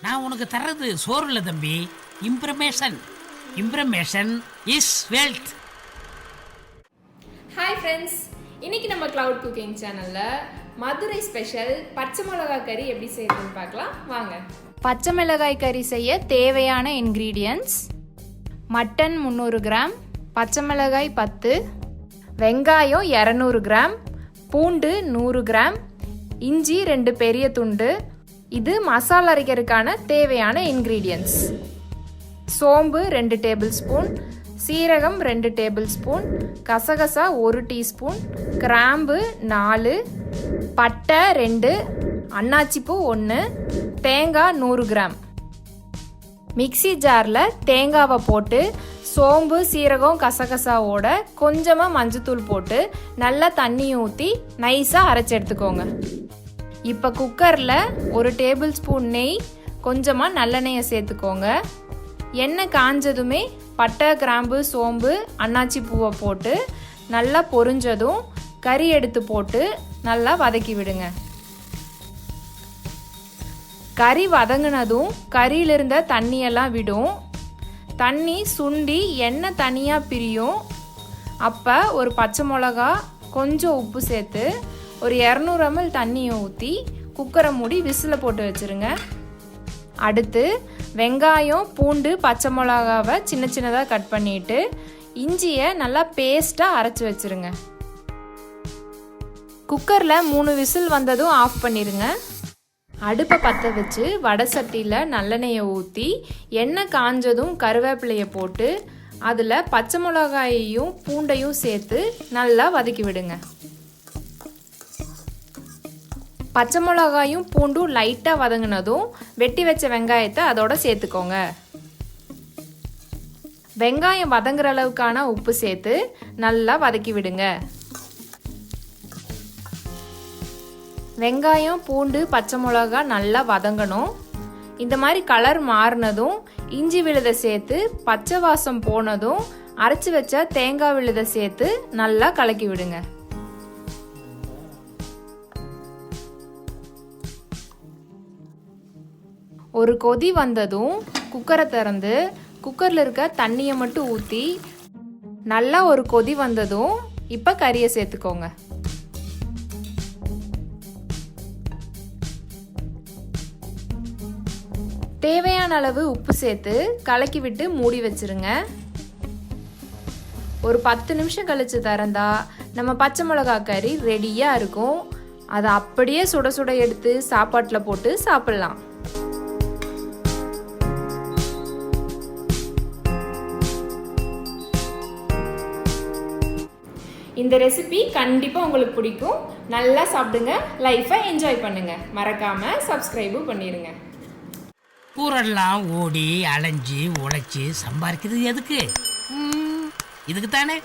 நான் உனக்கு தர்றது சோறு இல்லை தம்பி, இம்ப்ரமேஷன். இம்ப்ரமேஷன் இஸ் வெல்த். ஹாய் ஃப்ரெண்ட்ஸ், இன்னைக்கு நம்ம கிளவுட் குக்கிங் சேனலில் மதுரை ஸ்பெஷல் பச்சை மிளகாய் கறி எப்படி செய்யறதுன்னு பார்க்கலாம் வாங்க. பச்சை மிளகாய் கறி செய்ய தேவையான இன்க்ரீடியன்ட்ஸ்: மட்டன் 300 கிராம், பச்சை மிளகாய் 10, வெங்காயம் 200 கிராம், பூண்டு 100 கிராம், இஞ்சி 2 பெரிய துண்டு. இது மசாலா அரைக்கிறதுக்கான தேவையான இன்க்ரீடியன்ட்ஸ்: சோம்பு 2 டேபிள் ஸ்பூன், சீரகம் 2 டேபிள் ஸ்பூன், கசகசா 1 டீஸ்பூன், கிராம்பு 4, பட்டை 2, அன்னாச்சிப்பூ 1, தேங்காய் 100 கிராம். மிக்ஸி ஜாரில் தேங்காவை போட்டு சோம்பு சீரகம் கசகசாவோட கொஞ்சமாக மஞ்சத்தூள் போட்டு நல்லா தண்ணி ஊற்றி நைஸாக அரைச்சி எடுத்துக்கோங்க. இப்போ குக்கரில் 1 டேபிள் ஸ்பூன் நெய், கொஞ்சமாக நல்லெண்ணெயை சேர்த்துக்கோங்க. எண்ணெய் காஞ்சதுமே பட்டை கிராம்பு சோம்பு அன்னாச்சி பூவை போட்டு நல்லா பொரிஞ்சதும் கறி எடுத்து போட்டு நல்லா வதக்கி விடுங்க. கறி வதங்கினதும் கறியிலிருந்த தண்ணியெல்லாம் விடும். தண்ணி சுண்டி எண்ணெய் தனியாக பிரியும். அப்போ ஒரு பச்சை மிளகா, கொஞ்சம் உப்பு சேர்த்து ஒரு 200 ml தண்ணியை ஊற்றி குக்கரை மூடி விசில் போட்டு வச்சுருங்க. அடுத்து வெங்காயம் பூண்டு பச்சை மிளகாவை சின்ன சின்னதாக கட் பண்ணிவிட்டு இஞ்சியை நல்லா பேஸ்ட்டாக அரைச்சி வச்சுருங்க. குக்கரில் 3 விசில் வந்ததும் ஆஃப் பண்ணிடுங்க. அடுப்பை பற்ற வச்சு வடை சட்டியில் நல்லெண்ணெயை ஊற்றி எண்ணெய் காஞ்சதும் கருவேப்பிலையை போட்டு அதில் பச்சை மிளகாயையும் பூண்டையும் சேர்த்து நல்லா வதக்கி விடுங்க. பச்சை மிளகாயும் பூண்டும் லைட்டாக வதங்கினதும் வெட்டி வச்ச வெங்காயத்தை அதோட சேர்த்துக்கோங்க. வெங்காயம் வதங்குற அளவுக்கான உப்பு சேர்த்து நல்லா வதக்கி விடுங்க. வெங்காயம் பூண்டு பச்சை மிளகா நல்லா வதங்கணும். இந்த மாதிரி கலர் மாறினதும் இஞ்சி விழுதை சேர்த்து பச்சை வாசம் போனதும் அரைச்சி வச்ச தேங்காய் விழுதை சேர்த்து நல்லா கலக்கி விடுங்க. ஒரு கொதி வந்ததும் குக்கரை திறந்து குக்கரில் இருக்க தண்ணியை மட்டும் ஊற்றி நல்லா ஒரு கொதி வந்ததும் இப்போ கறியை சேர்த்துக்கோங்க. தேவையான அளவு உப்பு சேர்த்து கலக்கி விட்டு மூடி வச்சிருங்க. ஒரு 10 நிமிஷம் கழிச்சு திறந்தா நம்ம பச்சை மிளகாய் கறி ரெடியாக இருக்கும். அதை அப்படியே சுட சுட எடுத்து சாப்பாட்டில் போட்டு சாப்பிட்லாம். இந்த ரெசிபி கண்டிப்பாக உங்களுக்கு பிடிக்கும். நல்லா சாப்பிடுங்க, லைஃப்பை என்ஜாய் பண்ணுங்க. மறக்காமல் சப்ஸ்கிரைபும் பண்ணிடுங்க. ஊரெல்லாம் ஓடி அலைஞ்சி உழைச்சி சம்பாதிக்கிறது எதுக்கு? இதுக்கு தானே.